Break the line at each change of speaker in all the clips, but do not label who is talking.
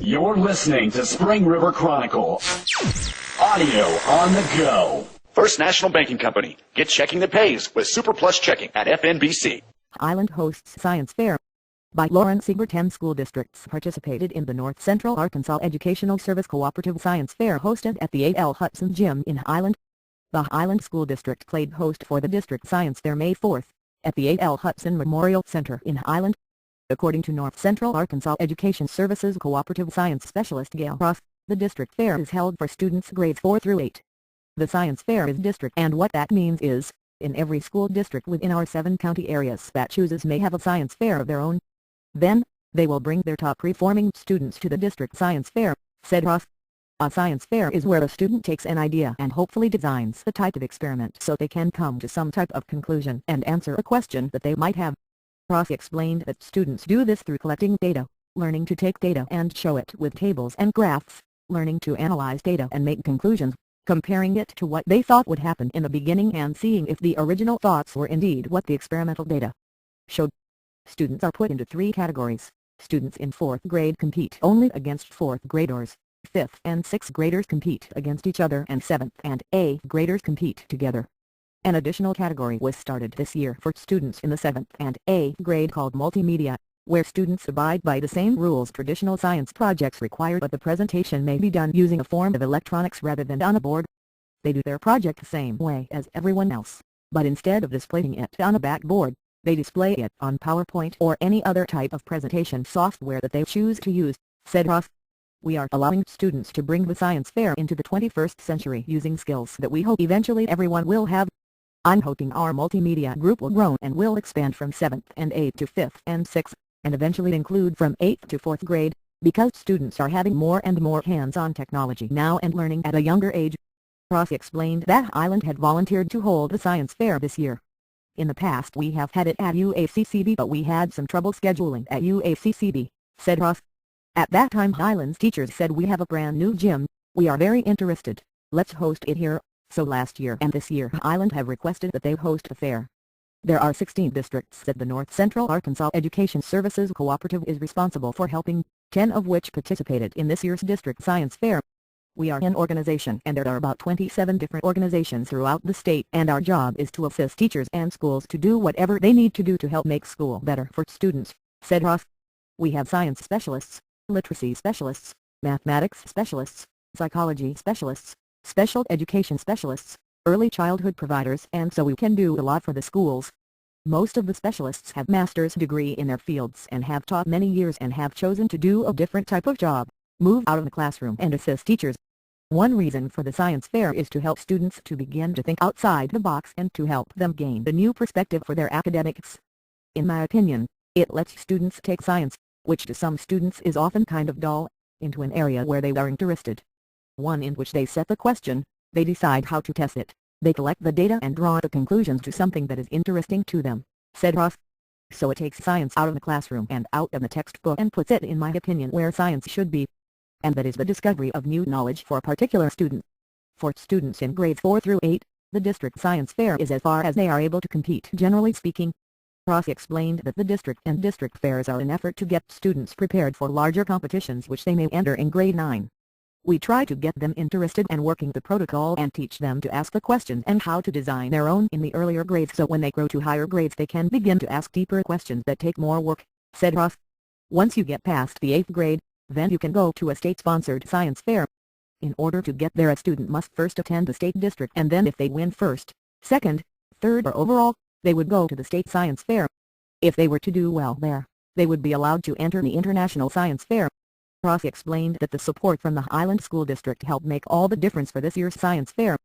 You're listening to Spring River Chronicle. Audio on the go.
First National Banking Company. Get checking that pays with Super Plus Checking at FNBC.
Island hosts Science Fair. By Lauren Seeger. 10 school districts participated in the North Central Arkansas Educational Service Cooperative Science Fair hosted at the A.L. Hudson Gym in Highland. The Highland School District played host for the District Science Fair May 4th at the A.L. Hudson Memorial Center in Highland. According to North Central Arkansas Education Services Cooperative Science Specialist Gail Ross, the district fair is held for students grades 4 through 8. The science fair is district, and what that means is, in every school district within our 7 county areas that chooses may have a science fair of their own. Then, they will bring their top performing students to the district science fair, said Ross. A science fair is where a student takes an idea and hopefully designs the type of experiment so they can come to some type of conclusion and answer a question that they might have. Ross explained that students do this through collecting data, learning to take data and show it with tables and graphs, learning to analyze data and make conclusions, comparing it to what they thought would happen in the beginning and seeing if the original thoughts were indeed what the experimental data showed. Students are put into 3 categories. Students in 4th grade compete only against 4th graders, 5th and 6th graders compete against each other, and 7th and 8th graders compete together. An additional category was started this year for students in the 7th and 8th grade called multimedia, where students abide by the same rules traditional science projects require, but the presentation may be done using a form of electronics rather than on a board. They do their project the same way as everyone else, but instead of displaying it on a backboard, they display it on PowerPoint or any other type of presentation software that they choose to use, said Ross. We are allowing students to bring the science fair into the 21st century using skills that we hope eventually everyone will have. I'm hoping our multimedia group will grow and will expand from 7th and 8th to 5th and 6th, and eventually include from 8th to 4th grade, because students are having more and more hands-on technology now and learning at a younger age. Ross explained that Highland had volunteered to hold the science fair this year. In the past we have had it at UACCB, but we had some trouble scheduling at UACCB, said Ross. At that time Highland's teachers said, we have a brand new gym, we are very interested, let's host it here. So last year and this year Highland have requested that they host a fair. There are 16 districts that the North Central Arkansas Education Services Cooperative is responsible for helping, 10 of which participated in this year's district science fair. We are an organization, and there are about 27 different organizations throughout the state, and our job is to assist teachers and schools to do whatever they need to do to help make school better for students, said Ross. We have science specialists, literacy specialists, mathematics specialists, psychology specialists, special education specialists, early childhood providers, and so we can do a lot for the schools. Most of the specialists have master's degree in their fields and have taught many years and have chosen to do a different type of job, move out of the classroom and assist teachers. One reason for the science fair is to help students to begin to think outside the box and to help them gain a new perspective for their academics. In my opinion, it lets students take science, which to some students is often kind of dull, into an area where they are interested. One in which they set the question, they decide how to test it, they collect the data and draw the conclusions to something that is interesting to them, said Ross. So it takes science out of the classroom and out of the textbook and puts it, in my opinion, where science should be. And that is the discovery of new knowledge for a particular student. For students in grades 4 through 8, the district science fair is as far as they are able to compete, generally speaking. Ross explained that the district and district fairs are an effort to get students prepared for larger competitions which they may enter in grade 9. We try to get them interested and working the protocol and teach them to ask the questions and how to design their own in the earlier grades, so when they grow to higher grades they can begin to ask deeper questions that take more work, said Ross. Once you get past the 8th grade, then you can go to a state-sponsored science fair. In order to get there, a student must first attend the state district, and then if they win first, second, third or overall, they would go to the state science fair. If they were to do well there, they would be allowed to enter the international science fair. Ross explained that the support from the Highland School District helped make all the difference for this year's science fair.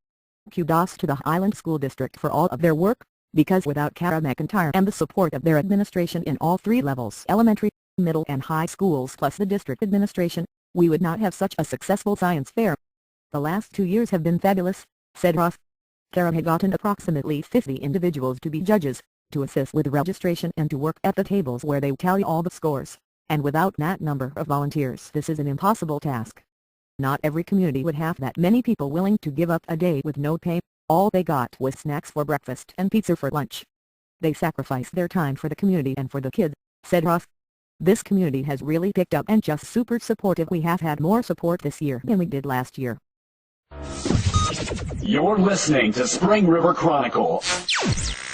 Kudos to the Highland School District for all of their work, because without Kara McIntyre and the support of their administration in all 3 levels, elementary, middle and high schools, plus the district administration, we would not have such a successful science fair. The last 2 years have been fabulous, said Ross. Kara had gotten approximately 50 individuals to be judges, to assist with registration and to work at the tables where they tally all the scores. And without that number of volunteers this is an impossible task. Not every community would have that many people willing to give up a day with no pay. All they got was snacks for breakfast and pizza for lunch. They sacrificed their time for the community and for the kids, said Ross. This community has really picked up and just super supportive. We have had more support this year than we did last year.
You're listening to Spring River Chronicle.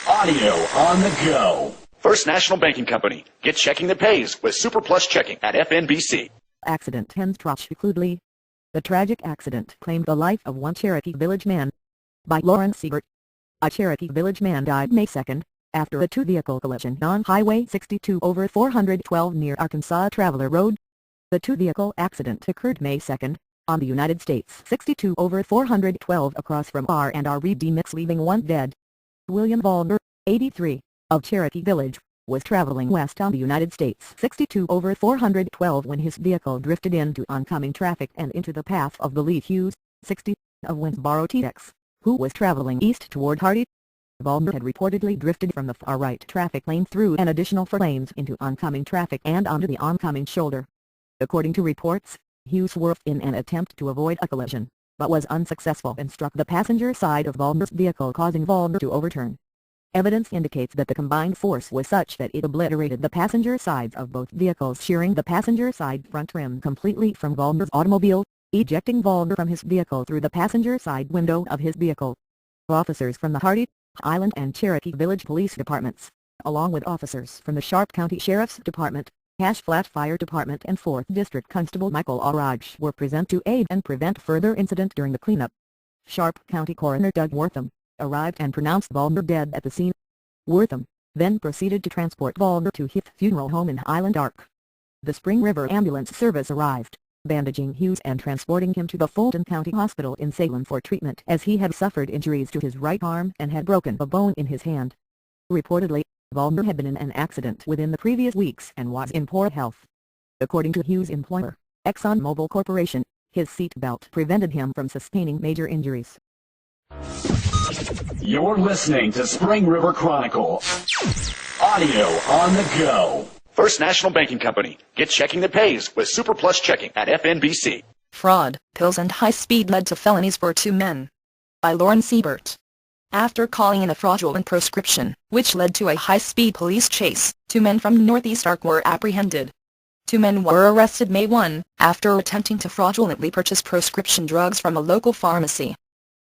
Audio on the go.
First National Banking Company. Get checking that pays with Super Plus Checking at FNBC.
Accident ends tragically. The tragic accident claimed the life of one Cherokee Village man. By Lawrence Siebert. A Cherokee Village man died May 2nd, after a two-vehicle collision on Highway 62 over 412 near Arkansas Traveler Road. The two-vehicle accident occurred May 2nd, on the United States 62 over 412 across from R&R Reedy Mix, leaving one dead. William Valder, 83, of Cherokee Village, was traveling west on the United States 62 over 412 when his vehicle drifted into oncoming traffic and into the path of the Lee Hughes, 60, of Winsboro TX, who was traveling east toward Hardy. Valder had reportedly drifted from the far right traffic lane through an additional 4 lanes into oncoming traffic and onto the oncoming shoulder. According to reports, Hughes swerved in an attempt to avoid a collision, but was unsuccessful and struck the passenger side of Valder's vehicle, causing Valder to overturn. Evidence indicates that the combined force was such that it obliterated the passenger sides of both vehicles, shearing the passenger side front rim completely from Valder's automobile, ejecting Valder from his vehicle through the passenger side window of his vehicle. Officers from the Hardy, Highland and Cherokee Village Police Departments, along with officers from the Sharp County Sheriff's Department, Cache Flat Fire Department and 4th District Constable Michael Araj were present to aid and prevent further incident during the cleanup. Sharp County Coroner Doug Wortham arrived and pronounced Valder dead at the scene. Wortham then proceeded to transport Valder to Heath Funeral Home in Highland Ark. The Spring River Ambulance Service arrived, bandaging Hughes and transporting him to the Fulton County Hospital in Salem for treatment, as he had suffered injuries to his right arm and had broken a bone in his hand. Reportedly, Valder had been in an accident within the previous weeks and was in poor health. According to Hughes' employer, ExxonMobil Corporation, his seat belt prevented him from sustaining major injuries.
You're listening to Spring River Chronicle. Audio on the go.
First National Banking Company. Get checking that pays with Super Plus Checking at FNBC.
Fraud, pills and high speed led to felonies for 2 men. By Lawrence Siebert. After calling in a fraudulent prescription, which led to a high-speed police chase, 2 men from Northeast Ark were apprehended. 2 men were arrested May 1, after attempting to fraudulently purchase prescription drugs from a local pharmacy.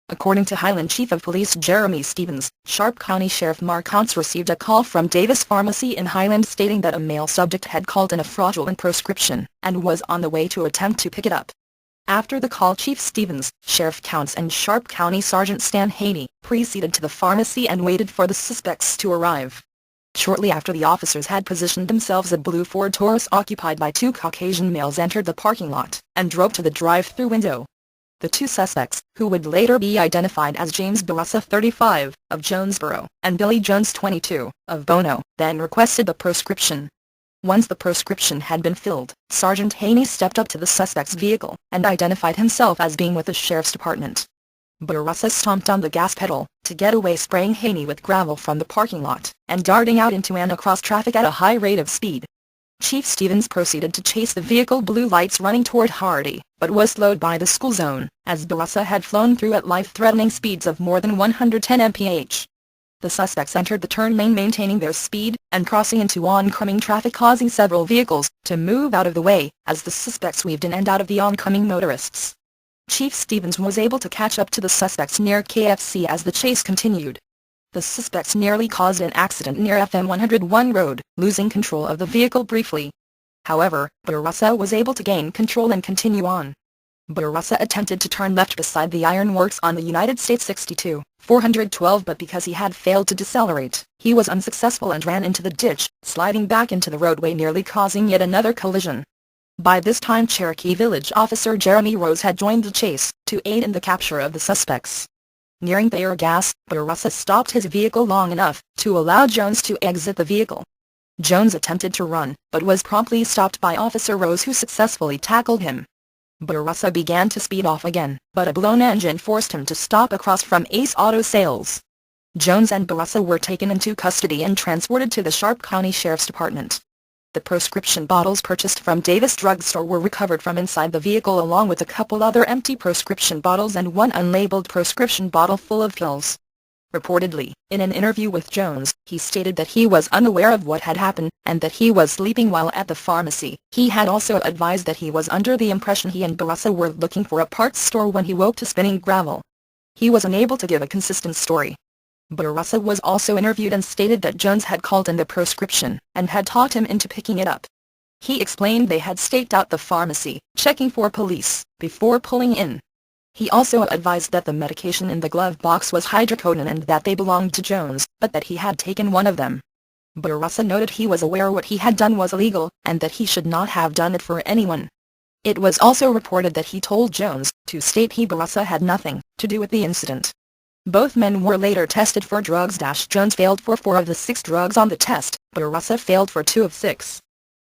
According to Highland Chief of Police Jeremy Stevens, Sharp County Sheriff Mark Huntz received a call from Davis Pharmacy in Highland stating that a male subject had called in a fraudulent prescription, and was on the way to attempt to pick it up. After the call, Chief Stevens, Sheriff Counts and Sharp County Sergeant Stan Haney proceeded to the pharmacy and waited for the suspects to arrive. Shortly after the officers had positioned themselves, a blue Ford Taurus occupied by 2 Caucasian males entered the parking lot and drove to the drive-thru window. The 2 suspects, who would later be identified as James Barassa, 35, of Jonesboro, and Billy Jones, 22, of Bono, then requested the prescription. Once the prescription had been filled, Sergeant Haney stepped up to the suspect's vehicle and identified himself as being with the sheriff's department. Barassa stomped on the gas pedal to get away, spraying Haney with gravel from the parking lot and darting out into and across traffic at a high rate of speed. Chief Stevens proceeded to chase the vehicle, blue lights running toward Hardy, but was slowed by the school zone, as Barassa had flown through at life-threatening speeds of more than 110 mph. The suspects entered the turn lane maintaining their speed, and crossing into oncoming traffic, causing several vehicles to move out of the way, as the suspects weaved in and out of the oncoming motorists. Chief Stevens was able to catch up to the suspects near KFC as the chase continued. The suspects nearly caused an accident near FM 101 Road, losing control of the vehicle briefly. However, Barassa was able to gain control and continue on. Barassa attempted to turn left beside the ironworks on the United States 62, 412, but because he had failed to decelerate, he was unsuccessful and ran into the ditch, sliding back into the roadway, nearly causing yet another collision. By this time, Cherokee Village officer Jeremy Rose had joined the chase, to aid in the capture of the suspects. Nearing Thayer Gas, Barassa stopped his vehicle long enough to allow Jones to exit the vehicle. Jones attempted to run, but was promptly stopped by Officer Rose, who successfully tackled him. Barassa began to speed off again, but a blown engine forced him to stop across from Ace Auto Sales. Jones and Barassa were taken into custody and transported to the Sharp County Sheriff's Department. The prescription bottles purchased from Davis Drug Store were recovered from inside the vehicle, along with a couple other empty prescription bottles and one unlabeled prescription bottle full of pills. Reportedly, in an interview with Jones, he stated that he was unaware of what had happened, and that he was sleeping while at the pharmacy. He had also advised that he was under the impression he and Barasa were looking for a parts store when he woke to spinning gravel. He was unable to give a consistent story. Barasa was also interviewed and stated that Jones had called in the prescription, and had talked him into picking it up. He explained they had staked out the pharmacy, checking for police, before pulling in. He also advised that the medication in the glove box was hydrocodone and that they belonged to Jones, but that he had taken one of them. Barasa noted he was aware what he had done was illegal, and that he should not have done it for anyone. It was also reported that he told Jones to state Barasa had nothing to do with the incident. Both men were later tested for drugs. Jones failed for 4 of the 6 drugs on the test, Barasa failed for 2 of 6.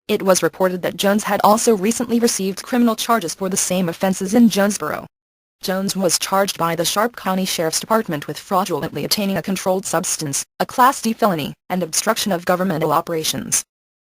It was reported that Jones had also recently received criminal charges for the same offenses in Jonesboro. Jones was charged by the Sharp County Sheriff's Department with fraudulently obtaining a controlled substance, a Class D felony, and obstruction of governmental operations.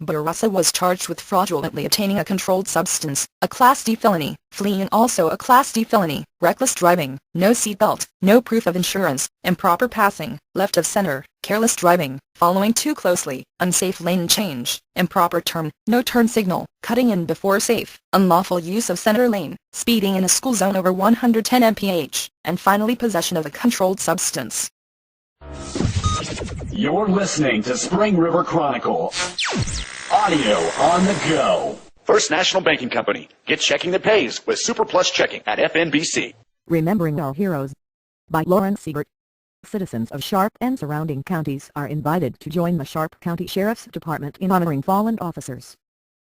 Barasa was charged with fraudulently obtaining a controlled substance, a Class D felony, fleeing also a Class D felony, reckless driving, no seatbelt, no proof of insurance, improper passing, left of center, careless driving, following too closely, unsafe lane change, improper turn, no turn signal, cutting in before safe, unlawful use of center lane, speeding in a school zone over 110 mph, and finally possession of a controlled substance.
You're listening to Spring River Chronicle. Audio on the go.
First National Banking Company. Get checking that pays with Super Plus Checking at FNBC.
Remembering Our Heroes by Lauren Siebert. Citizens of Sharp and surrounding counties are invited to join the Sharp County Sheriff's Department in honoring fallen officers.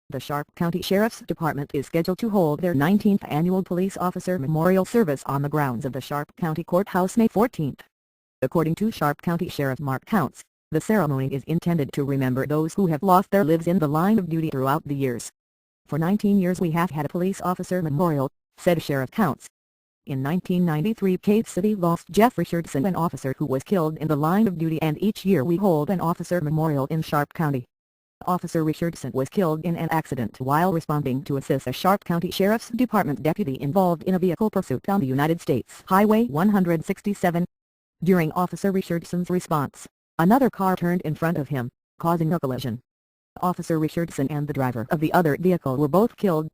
The Sharp County Sheriff's Department is scheduled to hold their 19th annual Police Officer Memorial Service on the grounds of the Sharp County Courthouse May 14th. According to Sharp County Sheriff Mark Counts, the ceremony is intended to remember those who have lost their lives in the line of duty throughout the years. For 19 years we have had a police officer memorial, said Sheriff Counts. In 1993 Cave City lost Jeff Richardson, an officer who was killed in the line of duty, and each year we hold an officer memorial in Sharp County. Officer Richardson was killed in an accident while responding to assist a Sharp County Sheriff's Department deputy involved in a vehicle pursuit on the United States Highway 167. During Officer Richardson's response, another car turned in front of him, causing a collision. Officer Richardson and the driver of the other vehicle were both killed.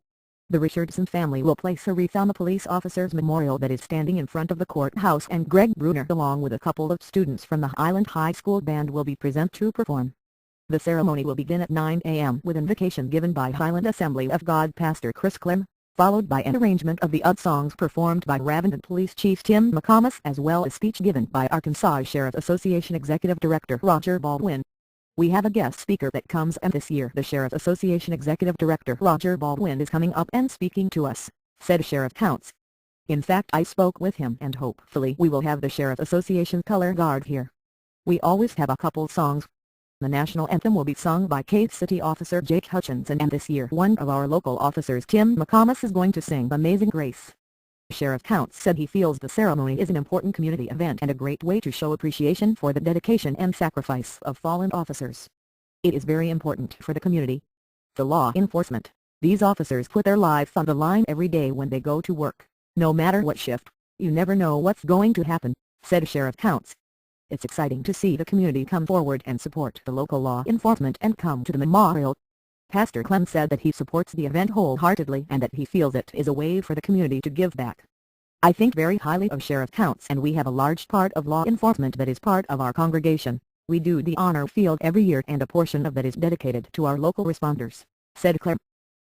The Richardson family will place a wreath on the police officer's memorial that is standing in front of the courthouse, and Greg Bruner along with a couple of students from the Highland High School band will be present to perform. The ceremony will begin at 9 a.m. with invocation given by Highland Assembly of God Pastor Chris Clem, followed by an arrangement of the UD songs performed by Ravenswood Police Chief Tim McComas, as well as speech given by Arkansas Sheriff Association Executive Director Roger Baldwin. We have a guest speaker that comes, and this year the Sheriff Association Executive Director Roger Baldwin is coming up and speaking to us, said Sheriff Counts. In fact, I spoke with him, and hopefully we will have the Sheriff Association color guard here. We always have a couple songs. The national anthem will be sung by Cave City Officer Jake Hutchinson, and this year one of our local officers, Tim McComas, is going to sing Amazing Grace. Sheriff Counts said he feels the ceremony is an important community event and a great way to show appreciation for the dedication and sacrifice of fallen officers. It is very important for the community. The law enforcement. These officers put their lives on the line every day when they go to work. No matter what shift, you never know what's going to happen, said Sheriff Counts. It's exciting to see the community come forward and support the local law enforcement and come to the memorial. Pastor Clem said that he supports the event wholeheartedly and that he feels it is a way for the community to give back. I think very highly of Sheriff Counts, and we have a large part of law enforcement that is part of our congregation. We do the honor field every year, and a portion of that is dedicated to our local responders, said Clem.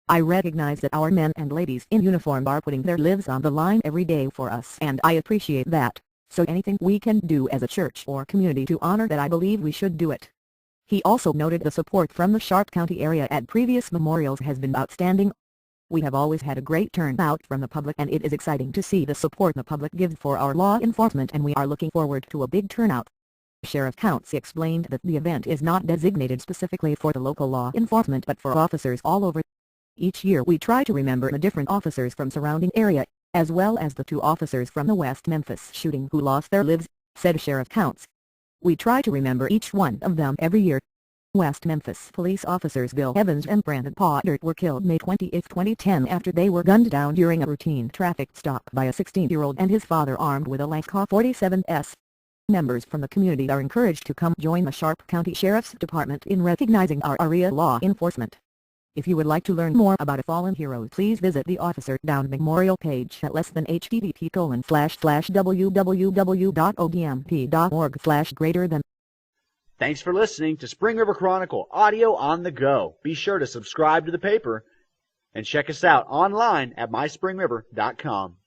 I recognize that our men and ladies in uniform are putting their lives on the line every day for us, and I appreciate that. So anything we can do as a church or community to honor that, I believe we should do it. He also noted the support from the Sharp County area at previous memorials has been outstanding. We have always had a great turnout from the public, and it is exciting to see the support the public gives for our law enforcement, and we are looking forward to a big turnout. Sheriff Counts explained that the event is not designated specifically for the local law enforcement but for officers all over. Each year we try to remember the different officers from surrounding area, as well as the 2 officers from the West Memphis shooting who lost their lives, said Sheriff Counts. We try to remember each one of them every year. West Memphis police officers Bill Evans and Brandon Potter were killed May 28, 2010 after they were gunned down during a routine traffic stop by a 16-year-old and his father armed with a Lancaster .47s. Members from the community are encouraged to come join the Sharp County Sheriff's Department in recognizing our area law enforcement. If you would like to learn more about a fallen hero, please visit the Officer Down Memorial page at http://www.odmp.org/greater-than.
Thanks for listening to Spring River Chronicle Audio on the Go. Be sure to subscribe to the paper and check us out online at myspringriver.com.